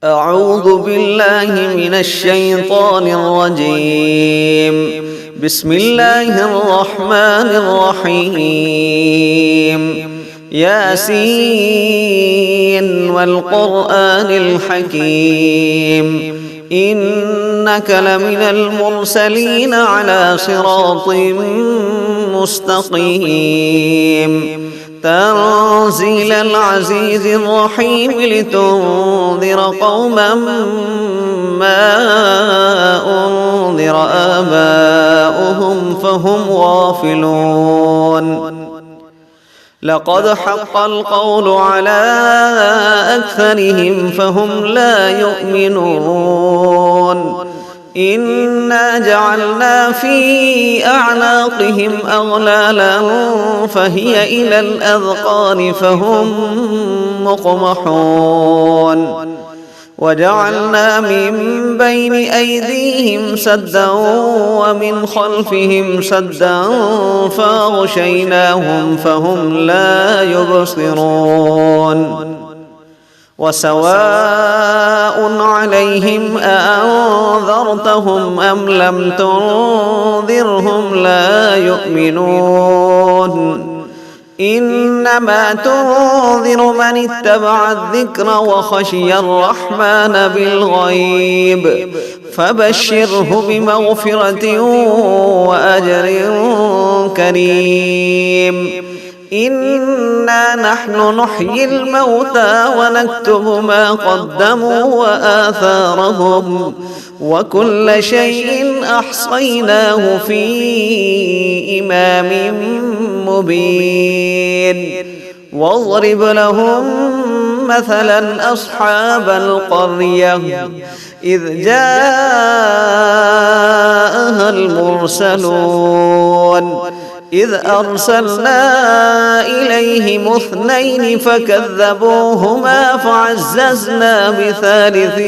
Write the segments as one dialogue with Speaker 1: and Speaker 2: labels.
Speaker 1: أعوذ بالله من الشيطان الرجيم. بسم الله الرحمن الرحيم. ياسين والقرآن الحكيم إنك لمن المرسلين على صراط مستقيم تنزيل العزيز الرحيم لتنذر قوما ما أنذر آباؤهم فهم غافلون. لقد حق القول على أكثرهم فهم لا يؤمنون. إنا جعلنا في أعناقهم أغلالا فهي إلى الأذقان فهم مقمحون. وجعلنا من بين أيديهم سدا ومن خلفهم سدا فأغشيناهم فهم لا يبصرون. وسواء عليهم أأنذرتهم أم لم تنذرهم لا يؤمنون. إنما تنذر من اتبع الذكر وخشي الرحمن بالغيب فبشره بمغفرة وأجر كريم. إنا نحن نحيي الموتى ونكتب ما قدموا وآثارهم وكل شيء أحصيناه في إمام مبين. واضرب لهم مثلا أصحاب القرية إذ جاءها المرسلون إذ أرسلنا إليهم 2 فكذبوهما فعززنا بثالث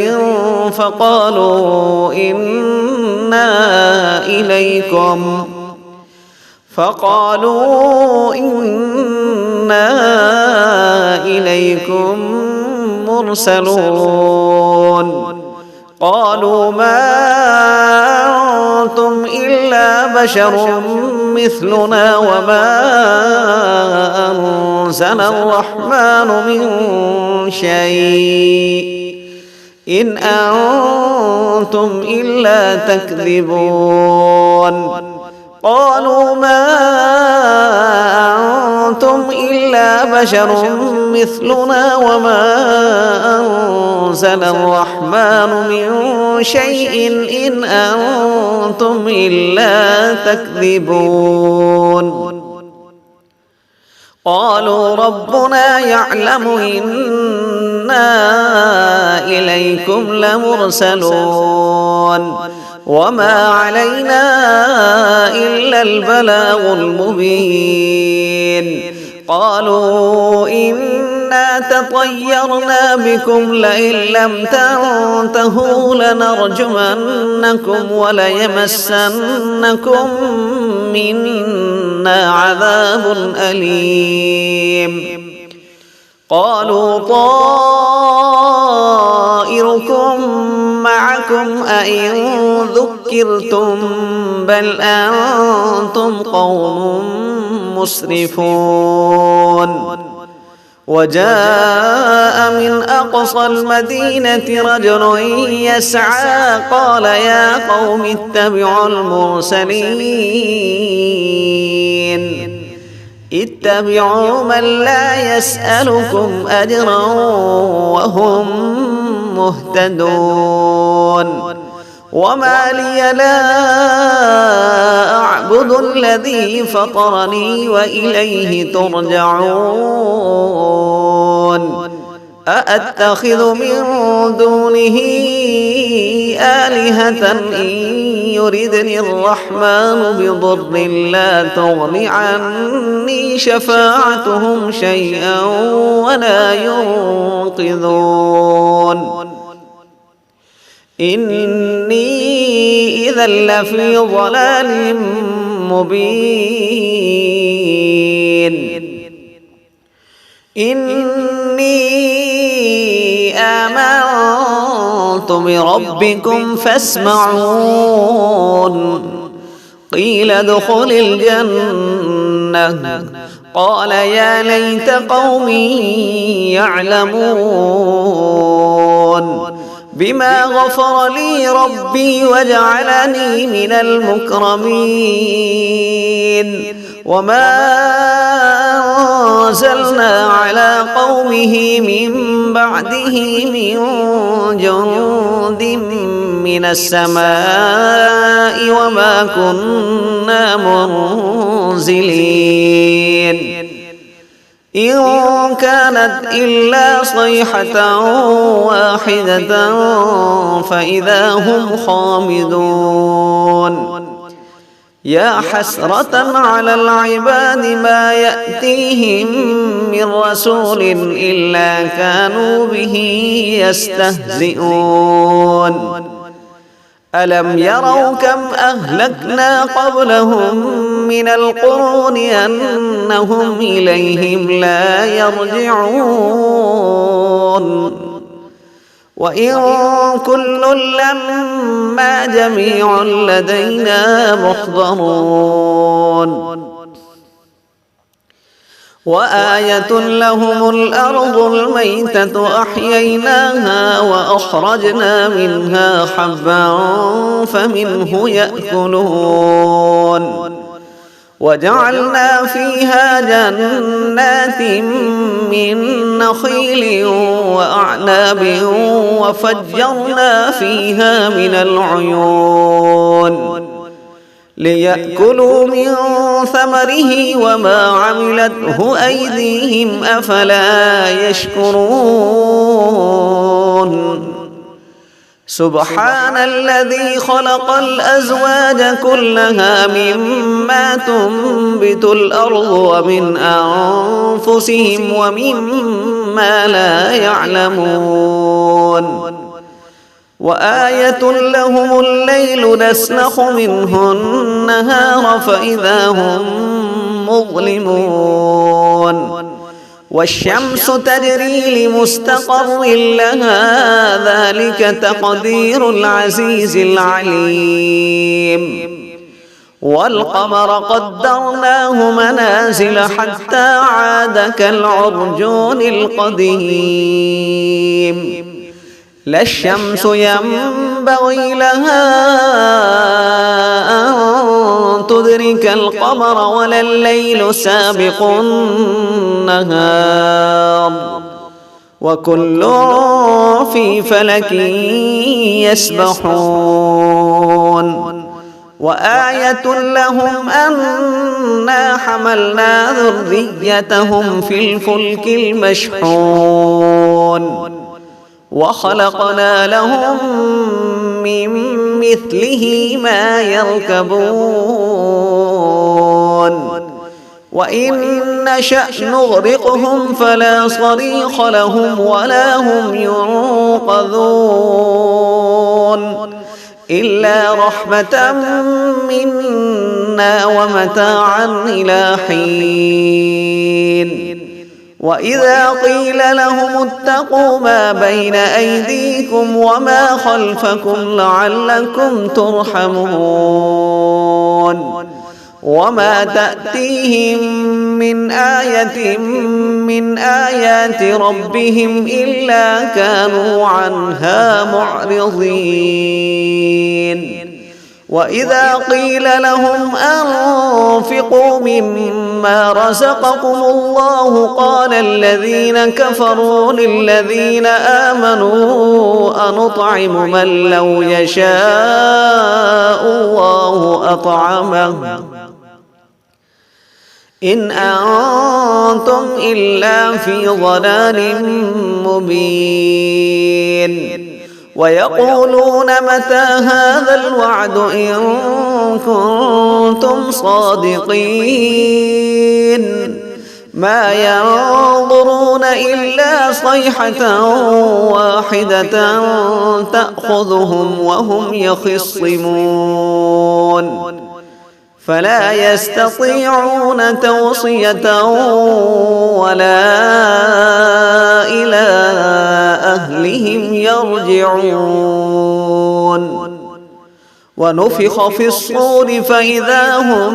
Speaker 1: فقالوا إنا إليكم مرسلون. قالوا ما أنتم إلا بشر مثلنا وما أنزل الرحمن من شيء إن أنتم إلا تكذبون. قالوا ما أنتم إلا بشر مثلنا وما أنزل الرحمن من شيء إن أنتم إلا تكذبون. قالوا ربنا يعلم إنا إليكم لمرسلون وما علينا إلا البلاغ المبين. قالوا إنا تطيرنا بكم لئن لم تنتهوا لنرجمنكم وليمسنكم منا عذاب أليم. قالوا طائركم معكم أئن ذكرتم بل أنتم قوم مسرفون. وجاء من أقصى المدينة رجل يسعى قال يا قوم اتبعوا المرسلين اتبعوا من لا يسألكم أجرا وهم مهتدون. وما لي لا أعبد الذي فطرني وإليه ترجعون. أأتخذ من دونه آلهة إن يردني الرحمن بضر لا تغن عني شفاعتهم شيئا ولا ينقذون. إني إذا لفي ضلال مبين. إني آمنت بربكم فاسمعون قيل ادخل الجنة قال يا ليت قومي يعلمون بما غفر لي ربي وجعلني من المكرمين وما أنزلنا على قومه من بعده من جند من السماء وما كنا منزلين إن كانت إلا صيحة واحدة فإذا هم خامدون يا حسرة على العباد ما يأتيهم من رسول إلا كانوا به يستهزئون ألم يروا كم أهلكنا قبلهم من القرون أنهم إليهم لا يرجعون وإن كل لما جميع لدينا محضرون وآية لهم الأرض الميتة أحييناها وأخرجنا منها حبا فمنه يأكلون وجعلنا فيها جنات من نخيل وأعناب وفجرنا فيها من العيون ليأكلوا من ثمره وما عملته أيديهم أفلا يشكرون سبحان الذي خلق الأزواج كلها مما تنبت الأرض ومن أنفسهم ومما لا يعلمون وآية لهم الليل نسلخ منه النهار فإذا هم مظلمون والشمس تجري لمستقر لها ذلك تقدير العزيز العليم والقمر قدرناه منازل حتى عاد كالعرجون القديم لا الشمس ينبغي لها أن تدرك القمر ولا الليل سابق النهار وكل في فلك يسبحون وآية لهم أنا حملنا ذريتهم في الفلك المشحون وخلقنا لهم من مثله ما يركبون وإن نشأ نغرقهم فلا صريخ لهم ولا هم ينقذون إلا رحمة منا ومتاعا إلى حين وإذا قيل لهم اتقوا ما بين أيديكم وما خلفكم لعلكم ترحمون وما تأتيهم من آية من آيات ربهم إلا كانوا عنها معرضين وإذا قيل لهم أنفقوا مما رزقكم الله قال الذين كفروا للذين آمنوا أنطعم من لو يشاء الله أطعمه إن أنتم إلا في ضلال مبين ويقولون متى هذا الوعد إن كنتم صادقين ما ينظرون إلا صيحة واحدة تأخذهم وهم يخصمون فلا يستطيعون توصية ولا إلى أهلهم يرجعون ونفخ في الصور فإذا هم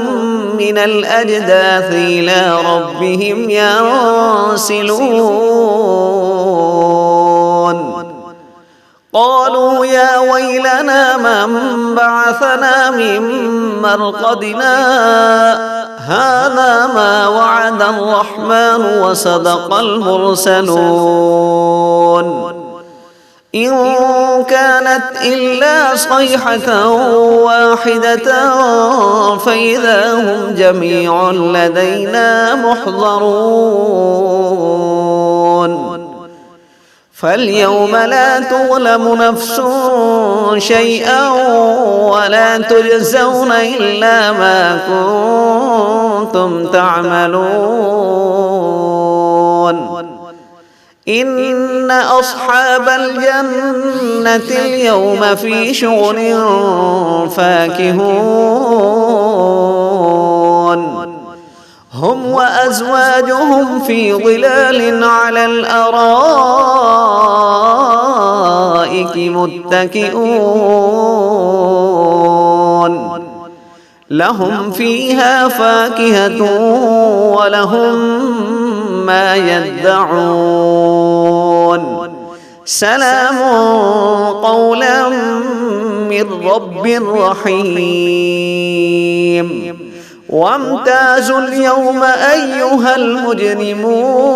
Speaker 1: من الأجداث إلى ربهم ينسلون قالوا يا ويلنا من بعثنا من مرقدنا هذا ما وعد الرحمن وصدق المرسلون إن كانت إلا صيحة واحدة فإذا هم جميع لدينا محضرون فاليوم لا تظلم نفس شيئا ولا تجزون إلا ما كنتم تعملون إن أصحاب الجنة اليوم في شغل فاكهون هم وأزواجهم في ظلال على الأرائك متكئون لهم فيها فاكهة ولهم ما يدعون سلام قولا من رب رحيم وامتازوا اليوم أيها المجرمون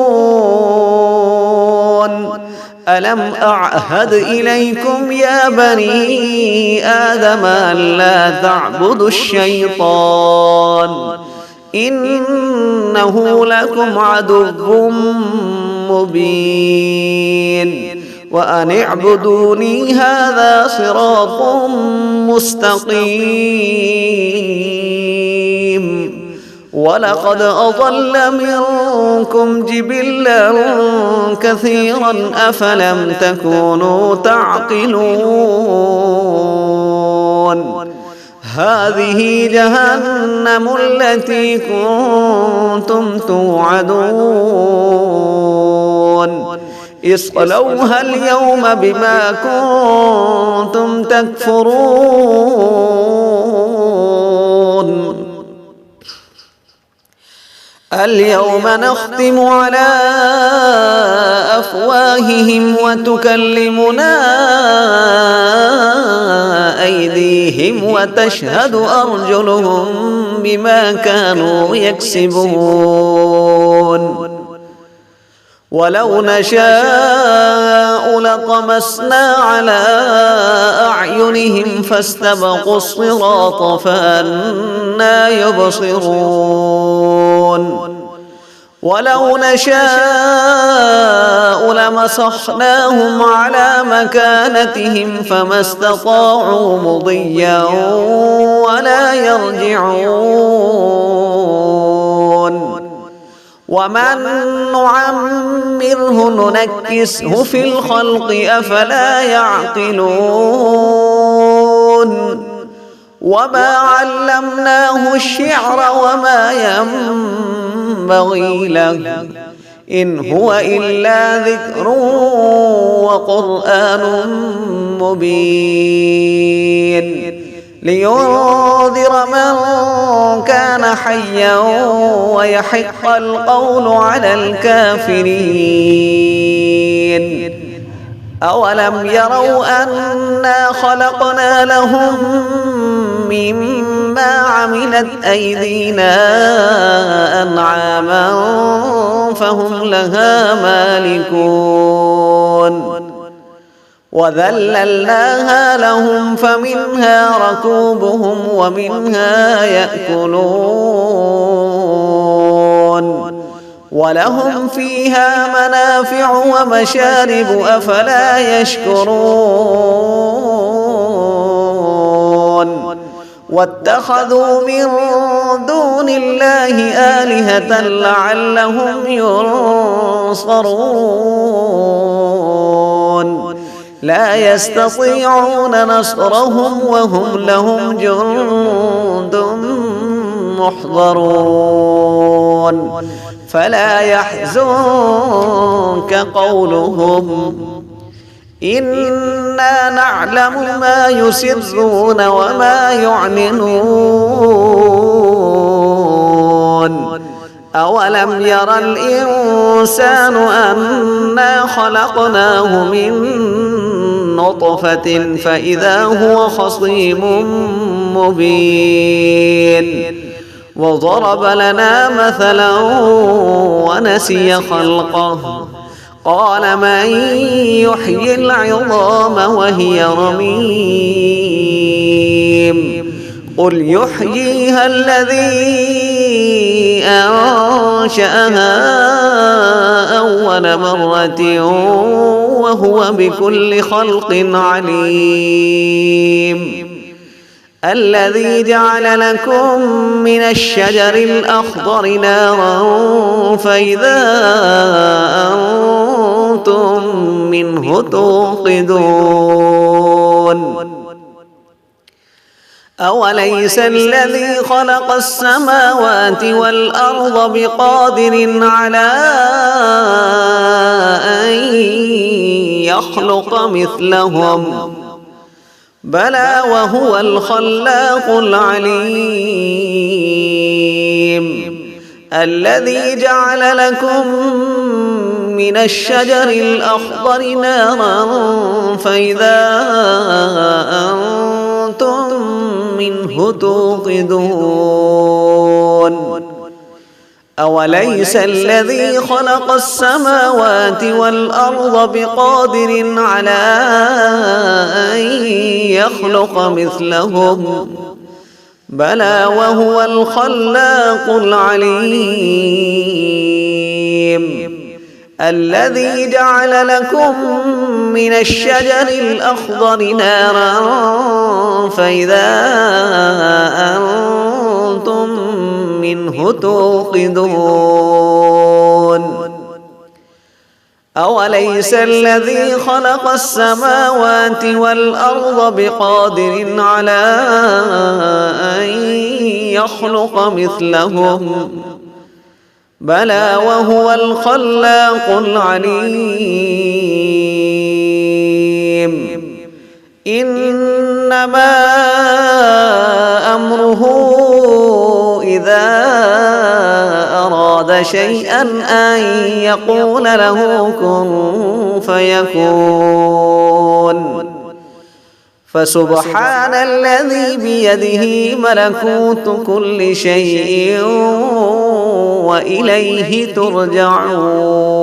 Speaker 1: ألم أعهد إليكم يا بني آدم ألا تعبدوا الشيطان إنه لكم عدو مبين وأن اعبدوني هذا صراط مستقيم ولقد أضل منكم جبلا كثيرا أفلم تكونوا تعقلون هذه جهنم التي كنتم توعدون اصلوها اليوم بما كنتم تكفرون اليوم نختم على أفواههم وتكلمنا أيديهم وتشهد أرجلهم بما كانوا يكسبون ولو نشاء لطمسنا على أعينهم فاستبقوا الصراط فأنى يبصرون ولو نشاء لمسخناهم على مكانتهم فما استطاعوا مضيا ولا يرجعون ومن نعمره ننكسه في الخلق أفلا يعقلون وما علمناه الشعر وما ينبغي له إن هو إلا ذكر وقرآن مبين لينذر من كان حيا ويحق القول على الكافرين أولم يروا أنا خلقنا لهم مما عملت أيدينا أنعاما فهم لها مالكون وذللناها لهم فمنها ركوبهم ومنها يأكلون ولهم فيها منافع ومشارب أفلا يشكرون واتخذوا من دون الله آلهة لعلهم ينصرون لا يستطيعون نصرهم وهم لهم جند محضرون فلا يحزنك قولهم إنا نعلم ما يسرون وما يعلنون أولم ير الإنسان أنا خلقناه من نطفة فإذا هو خصيم مبين وضرب لنا مثلا ونسي خلقه قال من يحيي العظام وهي رميم قل يحييها الذي أنشأها أول مرة وهو بكل خلق عليم الذي جعل لكم من الشجر الأخضر نارا فإذا أنتم منه توقدون أوليس الذي خلق السماوات والأرض بقادر على أن يخلق مثلهم بلى وهو الخلاق العليم الذي جعل لكم من الشجر الأخضر نارا فإذا أنتم منه توقدون أوليس الذي خلق السماوات والأرض بقادر على أن يخلق مثلهم بلى وهو الخلاق العليم الذي جعل لكم من الشجر الأخضر نارا فإذا أنتم منه توقدون أوليس الذي خلق السماوات والأرض بقادر على أن يخلق مثلهم بلى وهو الخلاق العليم إنما أمره إذا أراد شيئا أن يقول له كن فيكون فسبحان الذي بيده ملكوت كل شيء وإليه ترجعون